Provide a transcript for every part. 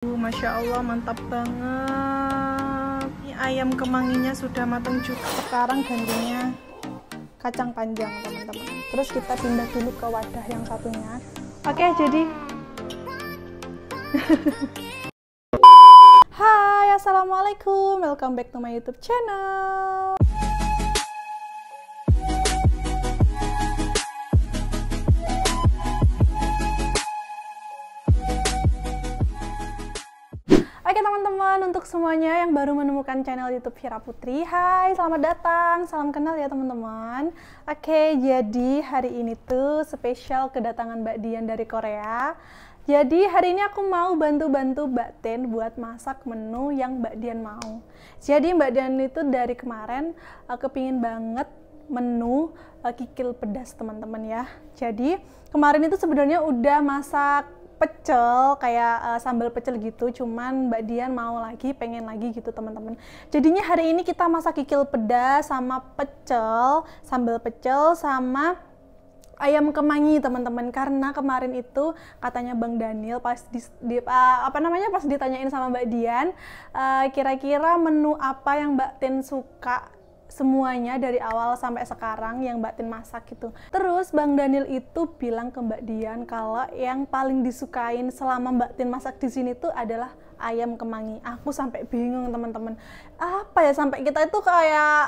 Masya Allah, mantap banget. Ini ayam kemanginya sudah matang juga. Sekarang gantinya kacang panjang, teman-teman. Terus kita pindah dulu ke wadah yang satunya. Oke, jadi Hai, assalamualaikum, welcome back to my YouTube channel. Oke teman-teman, untuk semuanya yang baru menemukan channel YouTube Vira Putri, hai, selamat datang, salam kenal ya teman-teman. Oke, jadi hari ini tuh spesial kedatangan Mbak Dian dari Korea. Jadi hari ini aku mau bantu-bantu Mbak Ten buat masak menu yang Mbak Dian mau. Jadi Mbak Dian itu dari kemarin kepingin banget menu kikil pedas teman-teman ya. Jadi kemarin itu sebenarnya udah masak pecel kayak sambal pecel gitu, cuman Mbak Dian mau lagi, pengen lagi gitu teman-teman. Jadinya hari ini kita masak kikil pedas sama pecel, sambal pecel sama ayam kemangi teman-teman, karena kemarin itu katanya Bang Daniel pas pas ditanyain sama Mbak Dian kira-kira menu apa yang Mbak Tin suka semuanya dari awal sampai sekarang yang Mbak Tin masak gitu. Terus Bang Daniel itu bilang ke Mbak Dian kalau yang paling disukain selama Mbak Tin masak di sini tuh adalah ayam kemangi. Aku sampai bingung teman-teman. Apa ya, sampai kita itu kayak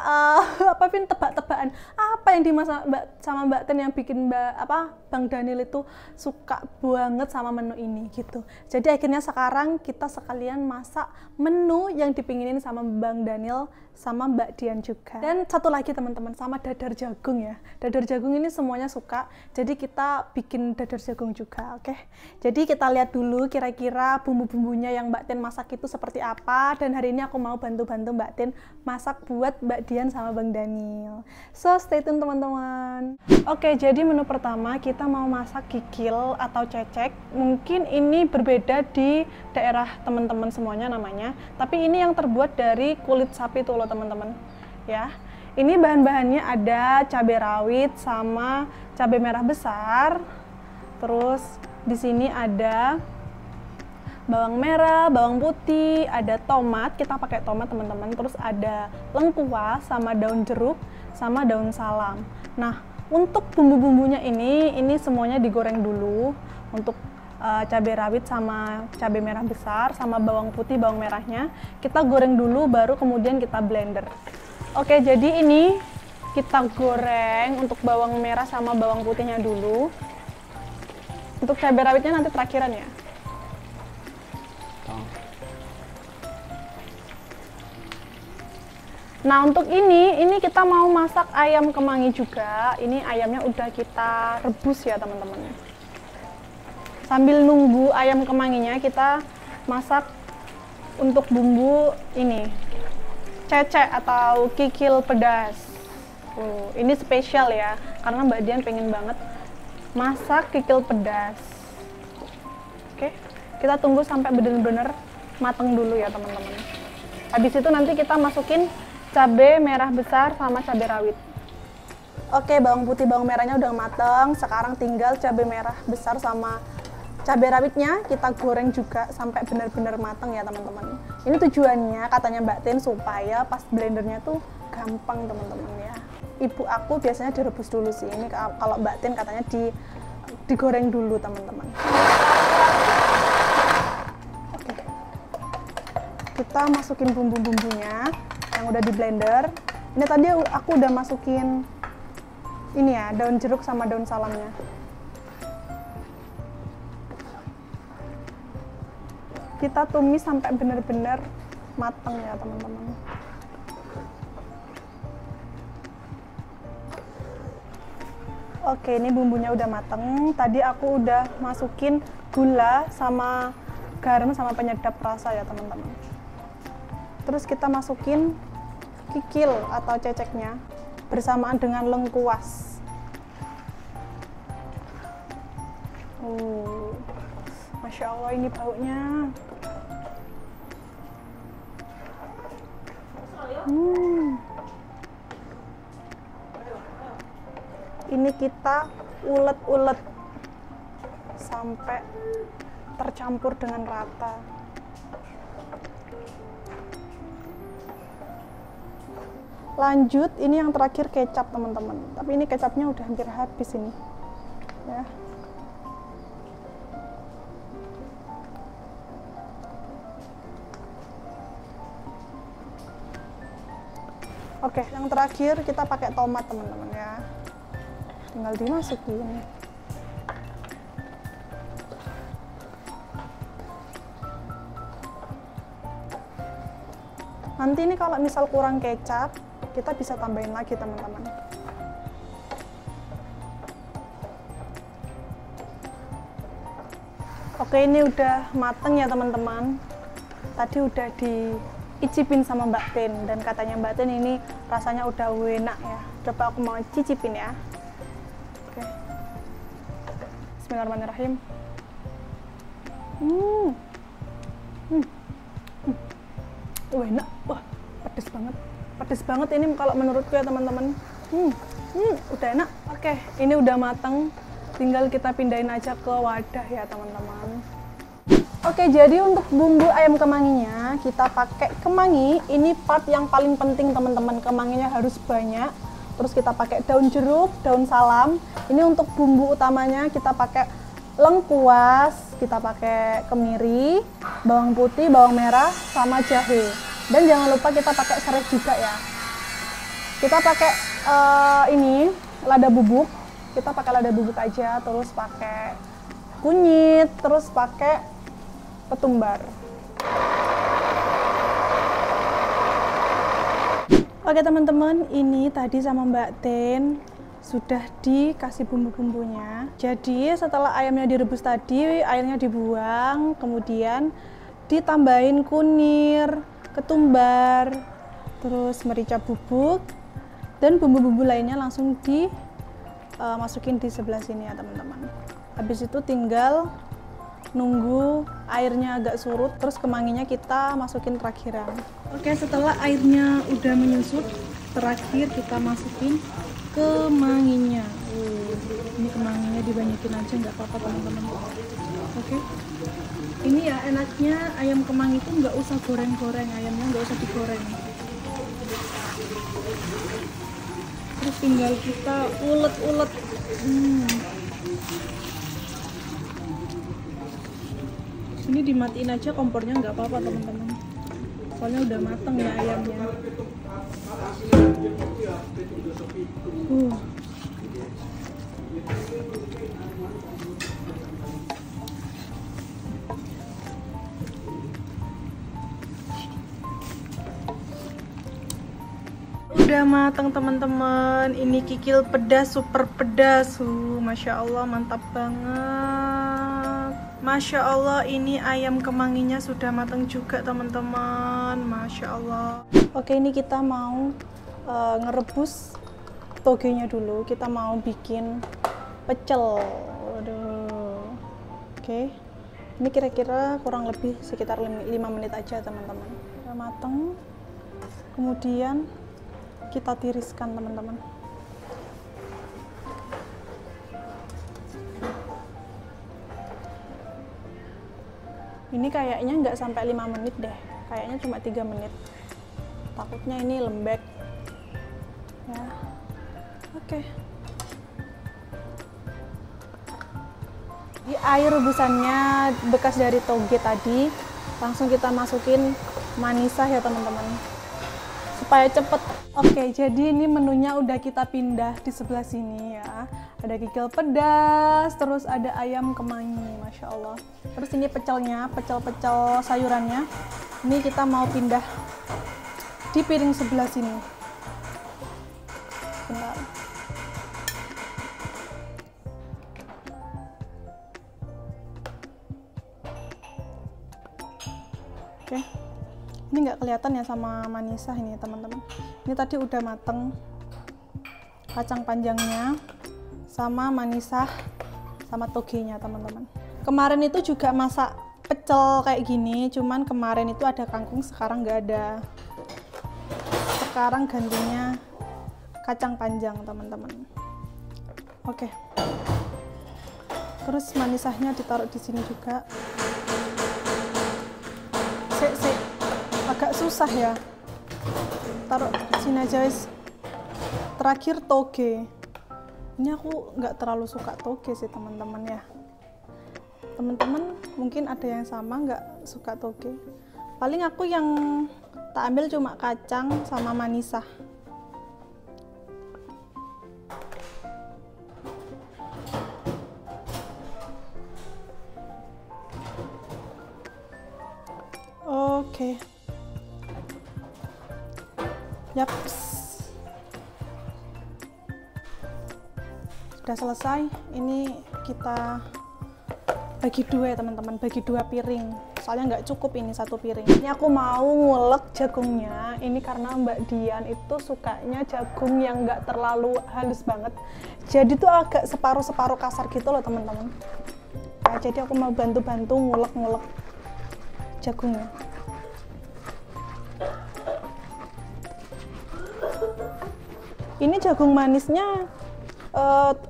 tebak-tebakan apa yang dimasak sama Mbak Tin yang bikin Bang Daniel itu suka banget sama menu ini gitu. Jadi akhirnya sekarang kita sekalian masak menu yang dipinginin sama Bang Daniel sama Mbak Dian juga. Dan satu lagi teman-teman, sama dadar jagung ya. Dadar jagung ini semuanya suka. Jadi kita bikin dadar jagung juga, oke? Jadi kita lihat dulu kira-kira bumbu-bumbunya yang Mbak Tin masak itu seperti apa. Dan hari ini aku mau bantu-bantu Mbak Tin masak buat Mbak Dian sama Bang Daniel. So stay tune teman-teman. Oke, jadi menu pertama kita mau masak kikil atau cecek. Mungkin ini berbeda di daerah teman-teman semuanya namanya. Tapi ini yang terbuat dari kulit sapi tuh loh teman-teman ya. Ini bahan-bahannya ada cabai rawit sama cabai merah besar. Terus di sini ada bawang merah, bawang putih, ada tomat, kita pakai tomat teman-teman. Terus ada lengkuas sama daun jeruk sama daun salam. Nah, untuk bumbu-bumbunya ini semuanya digoreng dulu. Untuk cabai rawit sama cabai merah besar sama bawang putih, bawang merahnya kita goreng dulu, baru kemudian kita blender. Oke, jadi ini kita goreng untuk bawang merah sama bawang putihnya dulu. Untuk cabai rawitnya nanti terakhiran ya. Nah, untuk ini kita mau masak ayam kemangi juga. Ini ayamnya udah kita rebus ya teman-teman. Sambil nunggu ayam kemanginya, kita masak untuk bumbu ini cecek atau kikil pedas. Ini spesial ya, karena Mbak Dian pengen banget masak kikil pedas. Oke, kita tunggu sampai bener-bener mateng dulu ya teman-teman. Habis itu nanti kita masukin cabai merah besar sama cabai rawit. Oke, bawang putih, bawang merahnya udah mateng. Sekarang tinggal cabai merah besar sama cabai rawitnya kita goreng juga sampai benar-benar matang ya teman-teman. Ini tujuannya katanya Mbak Tin supaya pas blendernya tuh gampang teman-teman ya. Ibu aku biasanya direbus dulu sih. Ini kalau Mbak Tin katanya digoreng dulu teman-teman. Oke. Kita masukin bumbu-bumbunya yang udah di blender. Ini tadi aku udah masukin ini ya, daun jeruk sama daun salamnya. Kita tumis sampai benar-benar matang ya teman-teman. Oke, ini bumbunya udah matang. Tadi aku udah masukin gula sama garam sama penyedap rasa ya teman-teman. Terus kita masukin kikil atau ceceknya bersamaan dengan lengkuas. Masya Allah, ini baunya. Ini kita ulet-ulet sampai tercampur dengan rata. Lanjut, ini yang terakhir kecap teman-teman. Tapi ini kecapnya udah hampir habis ini. Ya. Oke, yang terakhir kita pakai tomat teman-teman ya. Tinggal dimasukin. Nanti ini kalau misal kurang kecap, kita bisa tambahin lagi teman-teman. Oke, ini udah mateng ya teman-teman. Tadi udah diicipin sama Mbak Tin, dan katanya Mbak Tin ini rasanya udah enak ya. Coba aku mau cicipin ya. Oke. Bismillahirrahmanirrahim. Enak. Wah, pedes banget. Pedes banget ini kalau menurutku ya teman-teman. Udah enak. Oke, ini udah mateng. Tinggal kita pindahin aja ke wadah ya teman-teman. Oke, jadi untuk bumbu ayam kemanginya kita pakai kemangi. Ini part yang paling penting teman-teman. Kemanginya harus banyak. Terus kita pakai daun jeruk, daun salam. Ini untuk bumbu utamanya kita pakai lengkuas, kita pakai kemiri, bawang putih, bawang merah, sama jahe. Dan jangan lupa kita pakai serai juga ya. Kita pakai ini lada bubuk. Kita pakai lada bubuk aja, terus pakai kunyit, terus pakai ketumbar. Oke teman-teman, ini tadi sama Mbak Tin sudah dikasih bumbu-bumbunya. Jadi setelah ayamnya direbus tadi, airnya dibuang, kemudian ditambahin kunir, ketumbar, terus merica bubuk, dan bumbu-bumbu lainnya langsung dimasukin di sebelah sini ya teman-teman. Habis itu tinggal nunggu airnya agak surut, terus kemanginya kita masukin terakhiran. Oke, setelah airnya udah menyusut, terakhir kita masukin kemanginya. Ini kemanginya dibanyakin aja, nggak apa-apa teman-teman. Oke, ini ya enaknya ayam kemangi itu nggak usah goreng-goreng, ayamnya nggak usah digoreng. Terus tinggal kita ulet-ulet. Ini dimatiin aja kompornya, nggak apa-apa teman-teman. Soalnya udah mateng ya ayamnya. Udah mateng teman-teman. Ini kikil pedas, super pedas. Masya Allah, mantap banget. Masya Allah, ini ayam kemanginya sudah matang juga teman-teman. Masya Allah. Oke, ini kita mau ngerebus togenya dulu. Kita mau bikin pecel. Waduh. Oke, ini kira-kira kurang lebih sekitar 5 menit aja teman-teman. Udah matang. Kemudian kita tiriskan teman-teman. Ini kayaknya nggak sampai 5 menit deh, kayaknya cuma 3 menit. Takutnya ini lembek ya. Oke. Di air rebusannya bekas dari toge tadi, langsung kita masukin manisah ya teman-teman, supaya cepet. Oke, jadi ini menunya udah kita pindah di sebelah sini ya. Ada kikil pedas, terus ada ayam kemangi, Masya Allah. Terus ini pecelnya, pecel-pecel sayurannya. Ini kita mau pindah di piring sebelah sini. Bentar. Oke. Ini nggak kelihatan ya sama manisah ini teman-teman. Ini tadi udah mateng kacang panjangnya sama manisah sama togenya teman-teman. Kemarin itu juga masak pecel kayak gini, cuman kemarin itu ada kangkung, sekarang nggak ada. Sekarang gantinya kacang panjang teman-teman. Oke. Terus manisahnya ditaruh di sini juga. Agak susah ya. taruh sini aja guys. Terakhir toge. Ini aku nggak terlalu suka toge sih teman-teman ya. Teman-teman mungkin ada yang sama nggak suka toge. Paling aku yang tak ambil cuma kacang sama manisa. Oke. Yaps. Sudah selesai. Ini kita bagi dua ya teman-teman, bagi dua piring. Soalnya nggak cukup ini satu piring. Ini aku mau ngulek jagungnya. Ini karena Mbak Dian itu sukanya jagung yang nggak terlalu halus banget. Jadi tuh agak separuh-separuh kasar gitu loh teman-teman. Nah, jadi aku mau bantu-bantu ngulek-ngulek jagungnya. Ini jagung manisnya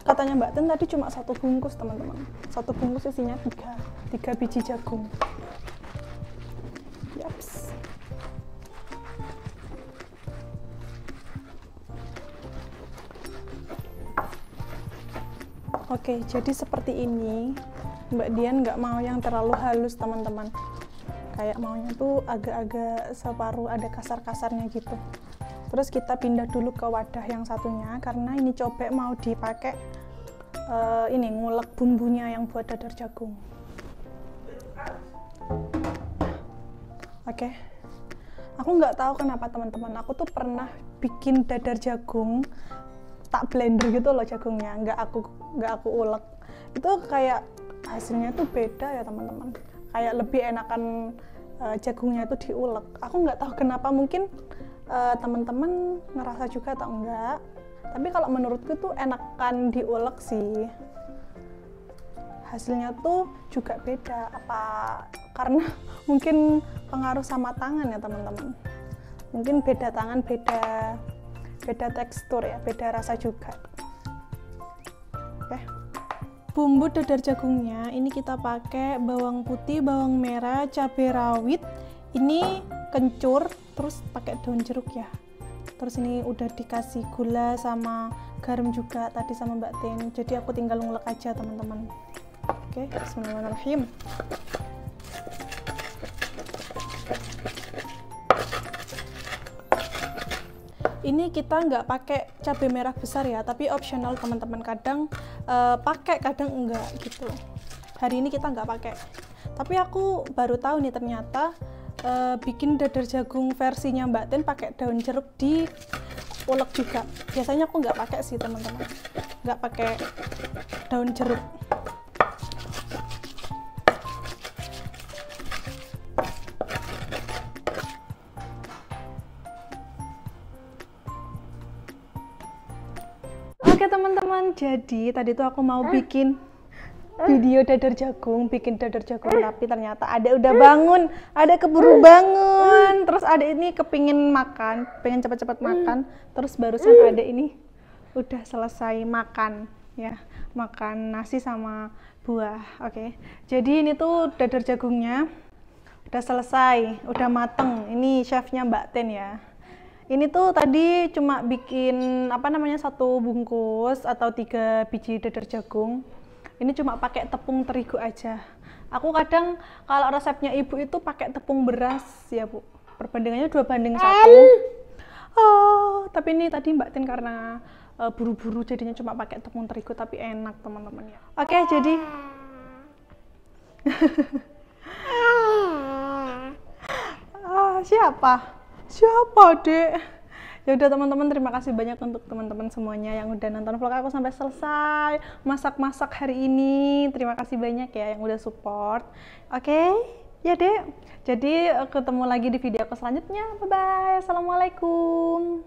katanya Mbak Ten tadi cuma satu bungkus teman-teman. Satu bungkus isinya tiga biji jagung. Yaps. Oke, jadi seperti ini. Mbak Dian nggak mau yang terlalu halus teman-teman. Kayak maunya tuh agak-agak separuh, ada kasar-kasarnya gitu. Terus kita pindah dulu ke wadah yang satunya karena ini cobek mau dipakai ini ngulek bumbunya yang buat dadar jagung. Oke. Aku nggak tahu kenapa teman-teman, aku tuh pernah bikin dadar jagung tak blender gitu loh jagungnya, nggak aku ulek. Itu kayak hasilnya tuh beda ya teman-teman. Kayak lebih enakan jagungnya itu diulek. Aku nggak tahu kenapa, mungkin teman-teman ngerasa juga atau enggak, tapi kalau menurutku tuh enakan diulek sih. Hasilnya tuh juga beda, apa karena mungkin pengaruh sama tangan ya teman-teman. Mungkin beda tangan, beda tekstur ya, beda rasa juga. Oke. Bumbu dadar jagungnya ini kita pakai bawang putih, bawang merah, cabai rawit, ini kencur, terus pakai daun jeruk ya. Terus ini udah dikasih gula sama garam juga tadi sama Mbak Ten. Jadi aku tinggal ngulek aja teman-teman. Oke, bismillahirrahmanirrahim. Ini kita nggak pakai cabai merah besar ya, tapi optional teman-teman. Kadang pakai, kadang enggak gitu. Hari ini kita nggak pakai. Tapi aku baru tahu nih ternyata bikin dadar jagung versinya Mbak Ten pakai daun jeruk di ulek juga. Biasanya aku nggak pakai sih teman-teman, nggak pakai daun jeruk. Oke teman-teman, jadi tadi tuh aku mau bikin video dadar jagung, tapi ternyata ada udah bangun, ada keburu bangun, terus ada ini kepingin makan, pengen cepat-cepat makan, terus barusan ada ini udah selesai makan ya, makan nasi sama buah. Oke, jadi ini tuh dadar jagungnya udah selesai, udah mateng. Ini chefnya Mbak Ten ya. Ini tuh tadi cuma bikin apa namanya satu bungkus atau 3 biji dadar jagung. Ini cuma pakai tepung terigu aja. Aku kadang kalau resepnya ibu itu pakai tepung beras ya bu. Perbandingannya 2:1. Oh, tapi ini tadi Mbak Ten karena buru-buru jadinya cuma pakai tepung terigu, tapi enak teman-teman ya. Oke, jadi Siapa, Dek? Ya udah teman-teman, terima kasih banyak untuk teman-teman semuanya yang udah nonton vlog aku sampai selesai, masak-masak hari ini. Terima kasih banyak ya yang udah support. Oke, ya Dek. Jadi ketemu lagi di video aku selanjutnya. Bye bye. Assalamualaikum.